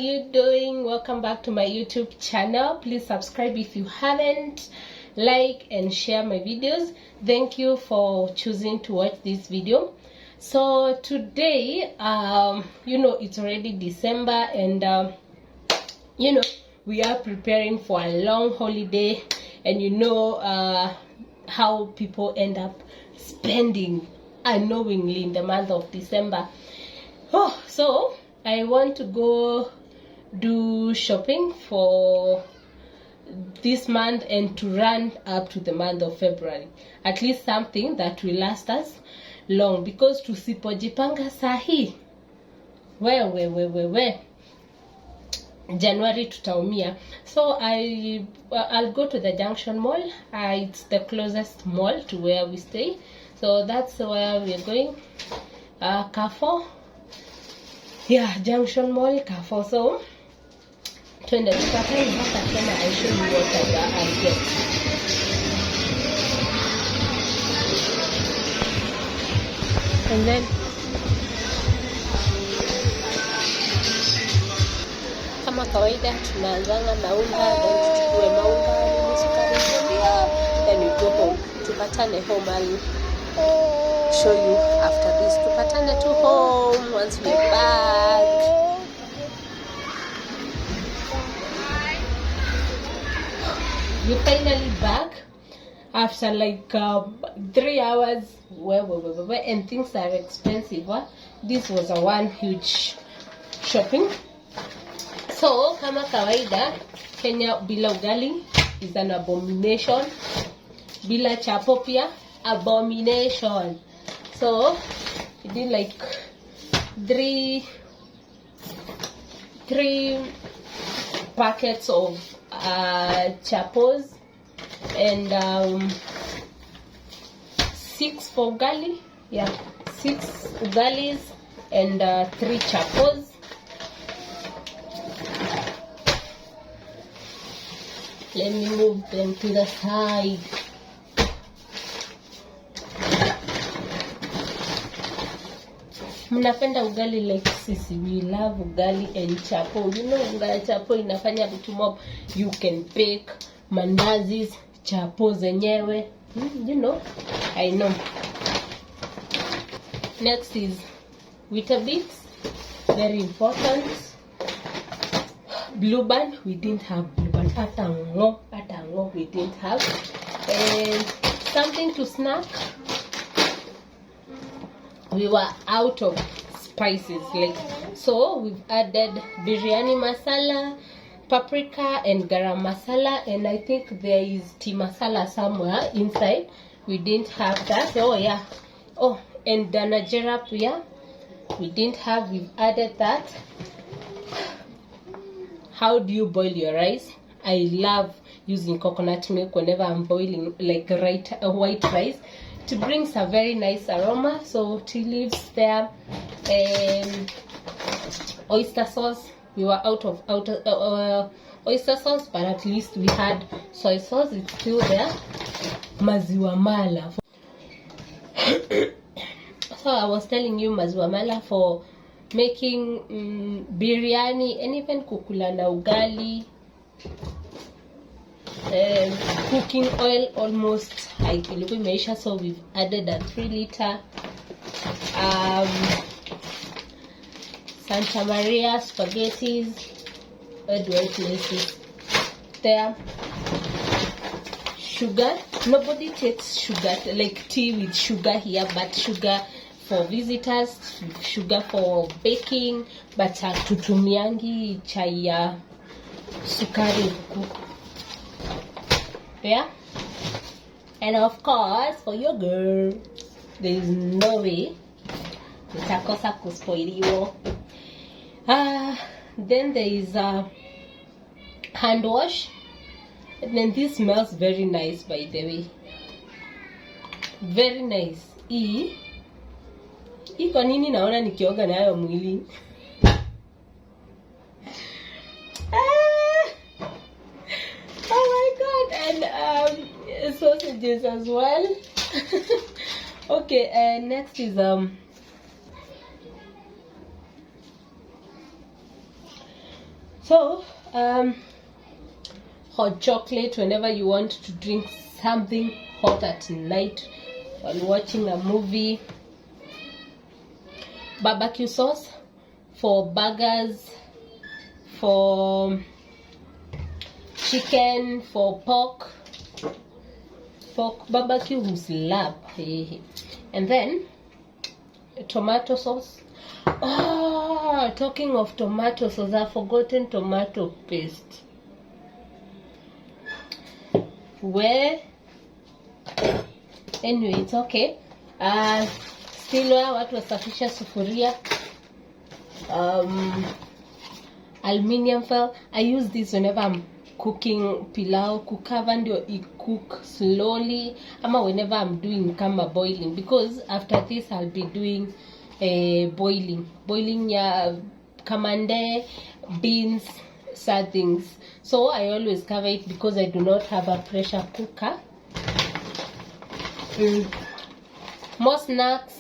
you doing? Welcome back to my YouTube channel. Please subscribe if you haven't. Like and share my videos. Thank you for choosing to watch this video. So today, it's already December, and we are preparing for a long holiday, and how people end up spending unknowingly in the month of December. So I want to go do shopping for this month and to run up to the month of February. At least something that will last us long, because tusipojipanga sahi January tutaumia. So I'll go to the Junction Mall. It's the closest mall to where we stay, so that's where we're going. Carrefour. Yeah, Junction Mall, Carrefour. So twende tukakae mpaka tena I show you what I get. And then kama kawaida tunaanzanga na unga, then tuchukue maunga, sukari, then we go home. Tupatane home, I'll show you after this. Tupatane to home once we're back. We're finally back after like 3 hours and things are expensive. This was a one huge shopping. So kama kawaida, Kenya bila ugali is an abomination. Bila chapo pia abomination. So we did like three packets of chapos and 6 for ugali. Yeah, 6 ugalis and 3 chapos. Let me move them to the side. Mnapenda ugali like sisi. We love ugali and chapo. Ugali chapo inafanya vitu mob. You can bake mandazis, chapo zenyewe. I know. Next is Weetabix. Very important. Blue band. We didn't have blue band. Atango we didn't have. And something to snack. We were out of spices, so we've added biryani masala, paprika and garam masala, and I think there is tea masala somewhere inside. We didn't have that. And NJAAnuary pia we didn't have. We've added that. How do you boil your rice? I love using coconut milk whenever I'm boiling white rice. It brings a very nice aroma. So tea leaves there, and oyster sauce. We were out of oyster sauce, but at least we had soy sauce. It's still there. Maziwa mala. So I was telling you, maziwa mala for making biryani and even kukula na ugali. Cooking oil almost ilikuwa imeisha, so we've added a 3 liter. Santa Maria spaghettis. Where do I place it? There. Sugar. Nobody takes sugar like tea with sugar here, but sugar for visitors, sugar for baking, but tutumiangi chai ya sukari. Yeah, and of course for your girl, there is no way nitakosa kuspoiliwa. Then there is a hand wash, and then this smells very nice, by the way, very nice. Kwa nini naona nikioga nayo mwili? And sausages as well. Okay, next is So hot chocolate whenever you want to drink something hot at night while watching a movie. Barbecue sauce for burgers, for chicken, for pork barbecue slap. And then tomato sauce. Oh, talking of tomato sauce, I've forgotten tomato paste. Where anyway, it's okay. Still watu wasafisha sufuria. Aluminium foil. I use this whenever I'm cooking pilau, kukava ndio cook slowly, ama whenever I'm doing kama boiling, because after this I'll be doing boiling ya kamande, beans, sad things. So I always cover it because I do not have a pressure cooker. More snacks.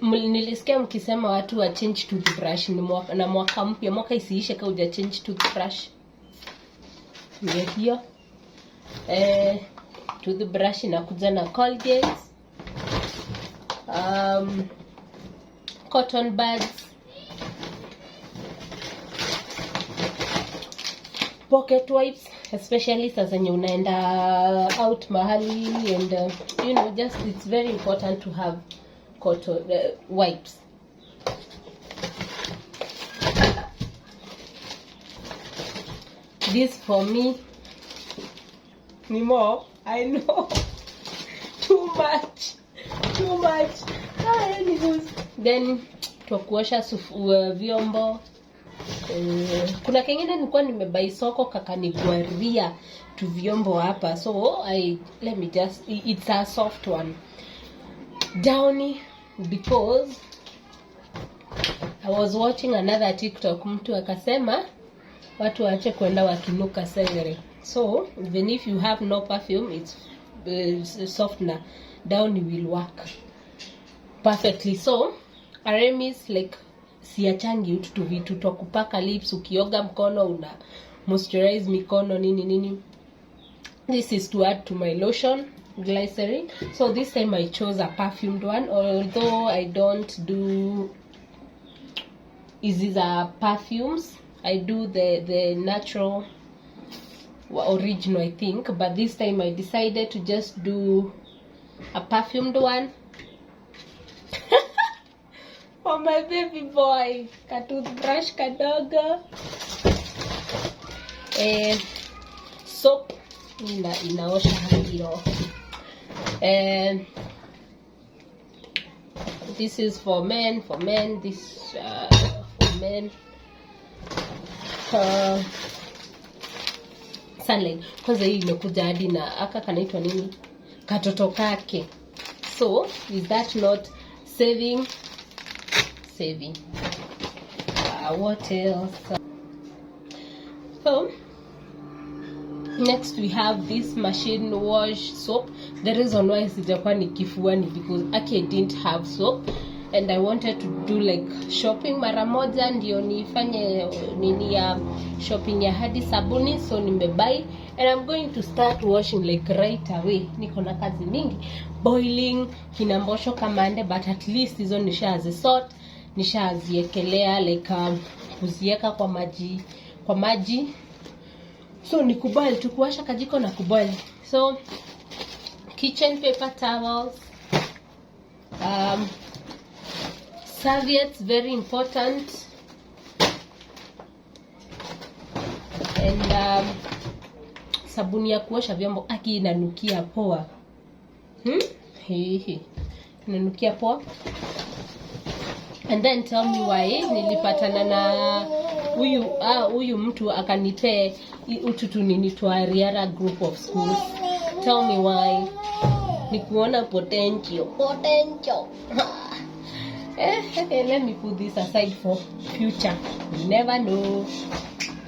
Nilisikia mkisema watu wa change toothbrush na mwaka mpya, mwaka isiishe kama uja change toothbrush. Ndio hiyo. Toothbrush inakuja na Colgate, cotton buds, pocket wipes, especially sasa zenye unaenda out mahali, and you know, just it's very important to have cotton wipes. This for me ni more, I know. Too much. Anyways, then tukuosha vyombo. Kuna kengine nilikuwa nimebai soko kakanigwaria tu vyombo hapa, so let me just, it's a soft one, downy, because I was watching another TikTok, mtu akasema watu waache kwenda wakinuka sengere. So even if you have no perfume, it's softener, downy will work perfectly. So Aramis, like, siachangi utu vitu to kupaka lips, ukioga mkono una moisturize mikono nini. This is to add to my lotion, glycerin. So this time I chose a perfumed one, although I don't do these are perfumes. I do the natural original, I think, but this time I decided to just do a perfumed one. For my baby boy, ka toothbrush kadogo, soap inaosha hiyo, and this is for men, this for men. Sunlight, kwanza hii imekuja hadi na aka kanaitwa nini, katoto kake. So is that not saving? What else? So next we have this machine wash soap. The reason why sijakuwa nikifua ni because I didn't have soap, and I wanted to do like shopping mara moja ndio nifanye nini ya shopping ya hadi sabuni. So nimebuy and I'm going to start washing like right away. Niko na kazi mingi, boiling, kinambosho kamande, but at least hizo nishazisort, nishaziekelea like kuzieka kwa maji. So ni kuboil tu, kuwasha kajiko na kuboil. So kitchen paper towels, serviettes, very important, and sabuni ya kuosha vyombo. Aki inanukia poa, inanukia poa. And then tell me why nilipatana na huyu mtu akanipe ututu nini to Ariara group of schools. Tell me why. Nikuona potential. Let me put this aside for future. You never know.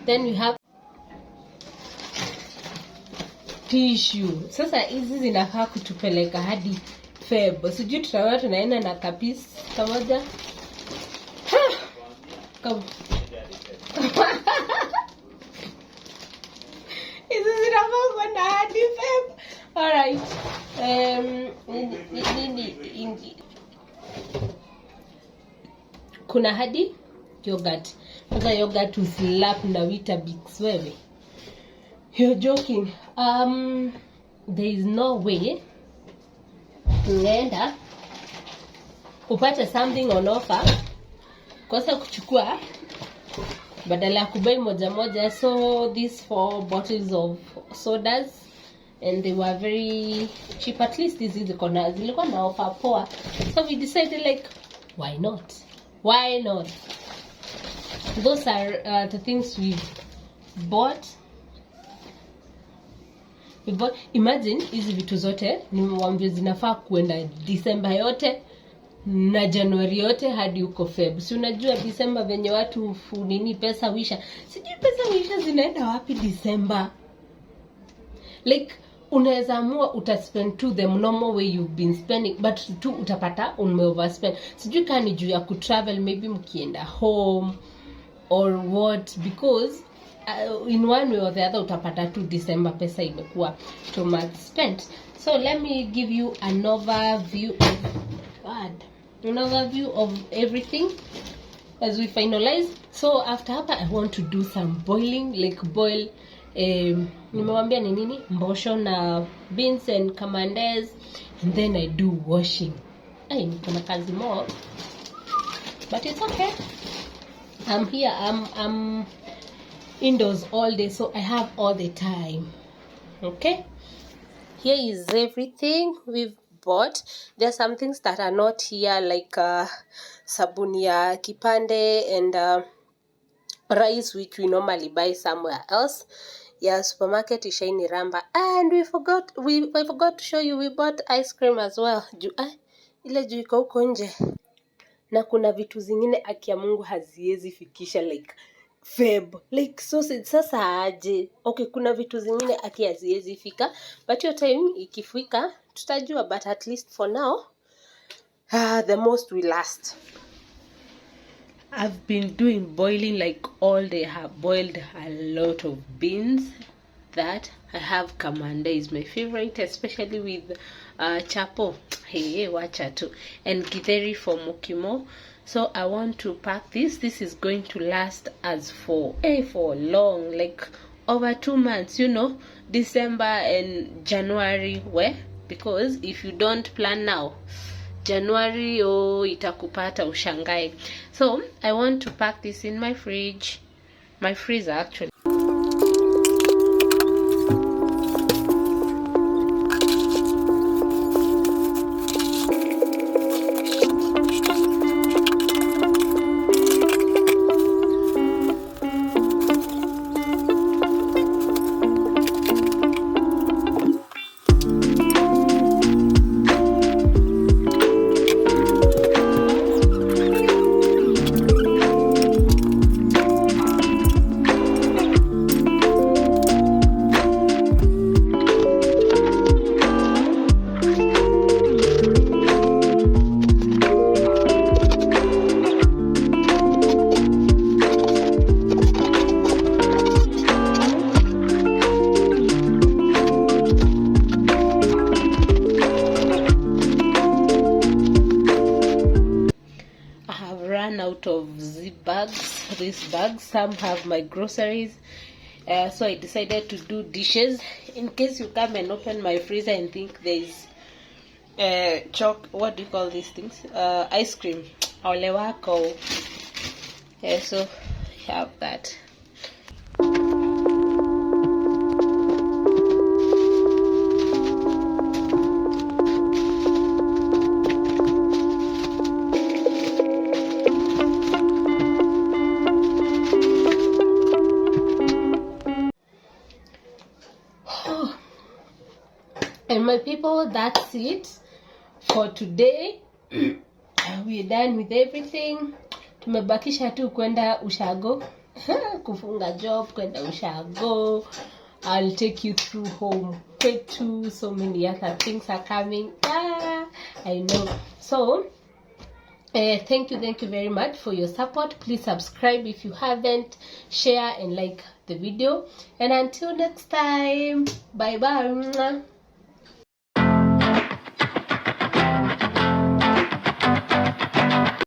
Then we have tissue. Sasa hizi zinafaa kutupeleka hadi Feb. Sijui tutakuwa tunaenda na kapis kamoja. Come. Hizi zinafaa kwenda hadi Feb. Alright. Kuna hadi yogurt. Kwanza yogurt uslap na Weetabix wewe. You're joking. There is no way unaenda upate something on offer kosa kuchukua badala ya kubai moja moja. So these 4 bottles of sodas, and they were very cheap. At least hizi zilikuwa na offer poa, so we decided like why not. Those are the things we bought. Imagine hizi vitu zote nimwambie zinafaa kuenda December yote na January yote hadi uko Feb. Si unajua December venye watu nini pesa wisha. Sijui pesa wisha zinaenda wapi December. Like unaweza amua utaspend to the normal way you've been spending, but tu utapata umeoverspend. Sijui kama ni juu ya kutravel, maybe mkienda home or what, because in one way or the other utapata tu December pesa imekuwa too much spent. So let me give you an overview of everything as we finalize. So after hapa I want to do some boiling, like boil nimewambia ni nini, mbosho na beans and camandes, and then I do washing. Niko na kazi more, but it's okay. I'm here, I'm indoors all day, so I have all the time. Okay, here is everything we've bought. There are some things that are not here, like sabuni ya kipande and rice, which we normally buy somewhere else. Yeah, supermarket ishaini ramba. And I forgot to show you, we bought ice cream as well. Ile juu iko huko nje. Na kuna vitu zingine aki ya Mungu haziezi fikisha like Feb. Like so sasa aje. Okay, kuna vitu zingine aki haziezi fika, but your time ikifika tutajua, but at least for now the most will last. I've been doing boiling like all day. I have boiled a lot of beans. That I have kamande is my favorite, especially with chapo. Hey, wacha tu, and githeri for mukimo. So I want to pack this. This is going to last us for long, like over 2 months. You know, December and January. Where? Because if you don't plan now, January itakupata ushangai. So I want to pack this in my fridge, my freezer actually. Out of these bags. Some have my groceries, so I decided to do dishes in case you come and open my freezer and think there is what do you call these things, ice cream or lewako. So have that. And my people, that's it for today. We're done with everything. Tumebakisha tu kwenda ushago, kufunga job, kwenda ushago. I'll take you through home kwetu. So many other things are coming. I know. So Thank you very much for your support. Please subscribe if you haven't, share and like the video, and until next time, bye bye.